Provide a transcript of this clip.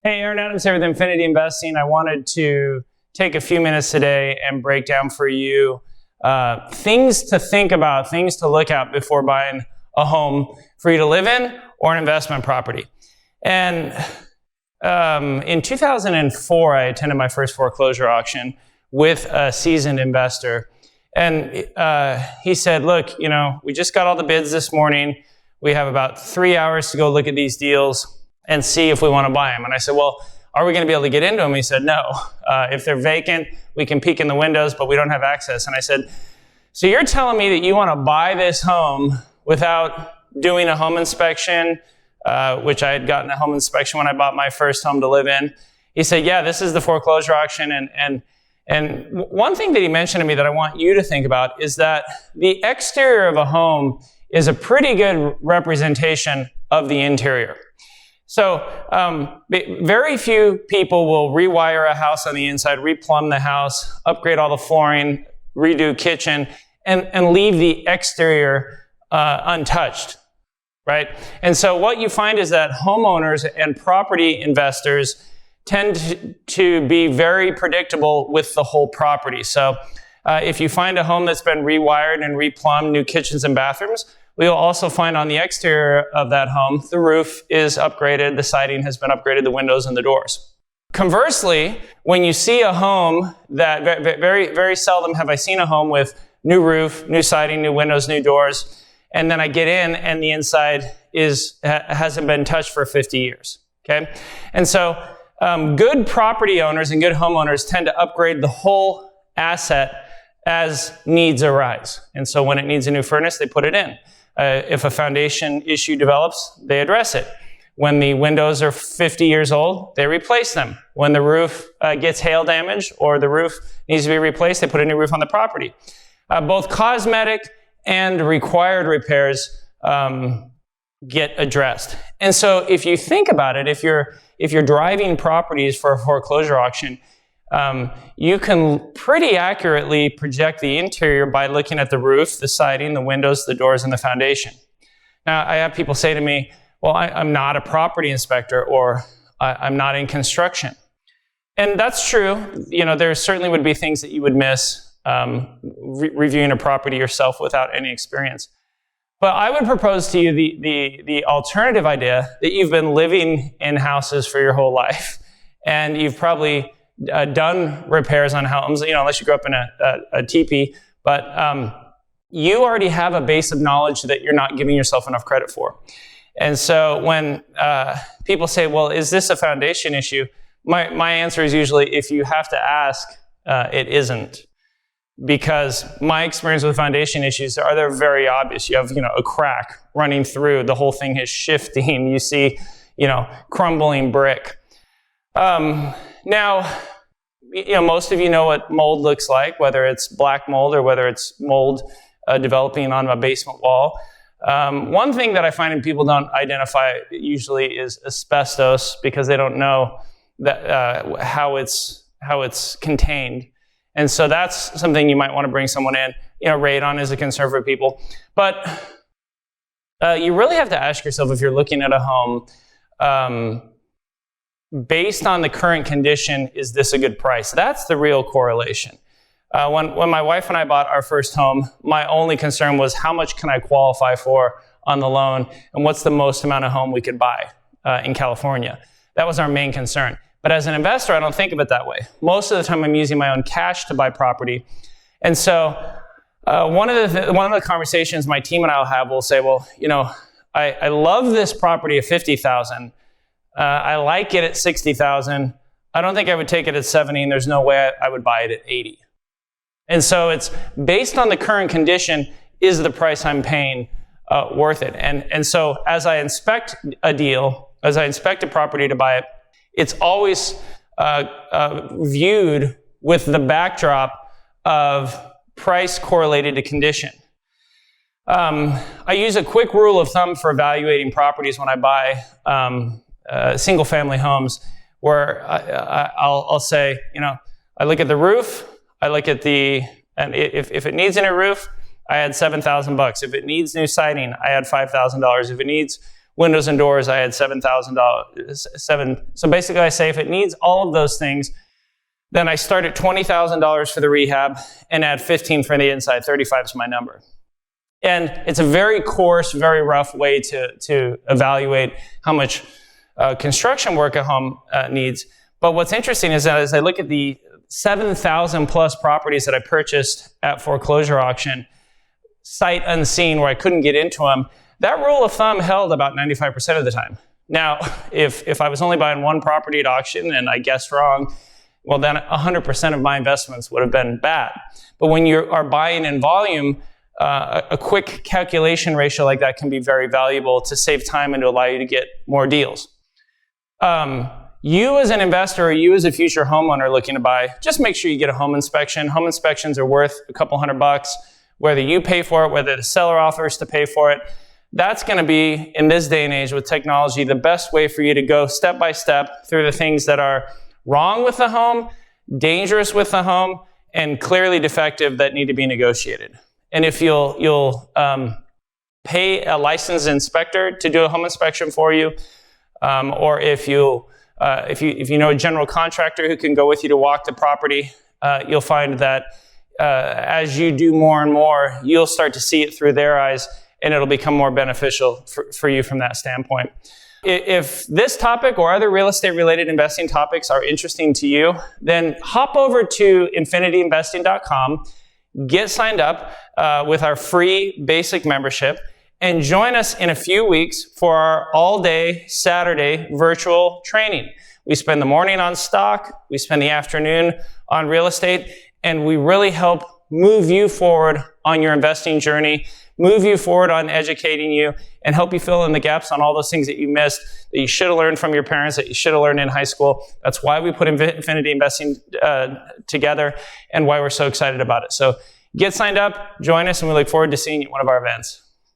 Hey, Aaron Adams here with Infinity Investing. I wanted to take a few minutes today and break down for you things to think about, things to look at before buying a home for you to live in or an investment property. And in 2004, I attended my first foreclosure auction with a seasoned investor. And he said, look, we just got all the bids this morning. We have about 3 hours to go look at these deals and see if we want to buy them. And I said, well, are we going to be able to get into them? He said, no. If they're vacant, we can peek in the windows, but we don't have access. And I said, so you're telling me that you want to buy this home without doing a home inspection, which I had gotten a home inspection when I bought my first home to live in. He said, yeah, this is the foreclosure auction. And one thing that he mentioned to me that I want you to think about is that the exterior of a home is a pretty good representation of the interior. So very few people will rewire a house on the inside, replumb the house, upgrade all the flooring, redo kitchen, and leave the exterior untouched, right? And so what you find is that homeowners and property investors tend to be very predictable with the whole property. So if you find a home that's been rewired and replumbed, new kitchens and bathrooms, we'll also find on the exterior of that home, the roof is upgraded, the siding has been upgraded, the windows and the doors. Conversely, when you see a home that very, very seldom have I seen a home with new roof, new siding, new windows, new doors, and then I get in and the inside hasn't been touched for 50 years, okay? And so good property owners and good homeowners tend to upgrade the whole asset as needs arise. And so when it needs a new furnace, they put it in. If a foundation issue develops, they address it. When the windows are 50 years old, they replace them. When the roof gets hail damage or the roof needs to be replaced, they put a new roof on the property. Both cosmetic and required repairs get addressed. And so if you think about it, if you're driving properties for a foreclosure auction, you can pretty accurately project the interior by looking at the roof, the siding, the windows, the doors, and the foundation. Now, I have people say to me, well, I'm not a property inspector, or I'm not in construction. And that's true. There certainly would be things that you would miss reviewing a property yourself without any experience. But I would propose to you the alternative idea that you've been living in houses for your whole life, and you've probably done repairs on homes, unless you grew up in a teepee, but you already have a base of knowledge that you're not giving yourself enough credit for. And so when people say, well, is this a foundation issue? My answer is usually, if you have to ask, it isn't. Because my experience with foundation issues they're very obvious. You have, a crack running through, the whole thing is shifting, you see, crumbling brick. Now, most of you know what mold looks like, whether it's black mold or whether it's mold developing on a basement wall. One thing that I find people don't identify usually is asbestos, because they don't know that how it's contained. And so that's something you might want to bring someone in. Radon is a concern for people. But you really have to ask yourself, if you're looking at a home, based on the current condition, is this a good price? That's the real correlation. When my wife and I bought our first home, my only concern was how much can I qualify for on the loan, and what's the most amount of home we could buy in California. That was our main concern. But as an investor, I don't think of it that way. Most of the time, I'm using my own cash to buy property. And so one of the conversations my team and I will have, will say, well, I love this property at $50,000. I like it at $60,000. I don't think I would take it at $70,000, and there's no way I would buy it at $80,000. And so it's based on the current condition, is the price I'm paying worth it? And so as I inspect a deal, as I inspect a property to buy it, it's always viewed with the backdrop of price correlated to condition. I use a quick rule of thumb for evaluating properties when I buy single-family homes, where I'll say, I look at the roof, I look at and if it needs a new roof, I add $7,000. If it needs new siding, I add $5,000. If it needs windows and doors, I had $7,000. So basically I say if it needs all of those things, then I start at $20,000 for the rehab and add 15 for the inside. 35 is my number. And it's a very coarse, very rough way to evaluate how much construction work a home needs. But what's interesting is that as I look at the 7,000 plus properties that I purchased at foreclosure auction, sight unseen, where I couldn't get into them, that rule of thumb held about 95% of the time. Now, if I was only buying one property at auction and I guessed wrong, well, then 100% of my investments would have been bad. But when you are buying in volume, a quick calculation ratio like that can be very valuable to save time and to allow you to get more deals. You as an investor or you as a future homeowner looking to buy, just make sure you get a home inspection. Home inspections are worth a couple $100, whether you pay for it, whether the seller offers to pay for it. That's going to be, in this day and age with technology, the best way for you to go step by step through the things that are wrong with the home, dangerous with the home, and clearly defective that need to be negotiated. And if you'll pay a licensed inspector to do a home inspection for you, or if you know a general contractor who can go with you to walk the property, you'll find that as you do more and more, you'll start to see it through their eyes, and it'll become more beneficial for you from that standpoint. If this topic or other real estate related investing topics are interesting to you, then hop over to infinityinvesting.com, get signed up with our free basic membership, and join us in a few weeks for our all-day Saturday virtual training. We spend the morning on stock, we spend the afternoon on real estate, and we really help move you forward on your investing journey, move you forward on educating you, and help you fill in the gaps on all those things that you missed, that you should have learned from your parents, that you should have learned in high school. That's why we put Infinity Investing together and why we're so excited about it. So get signed up, join us, and we look forward to seeing you at one of our events.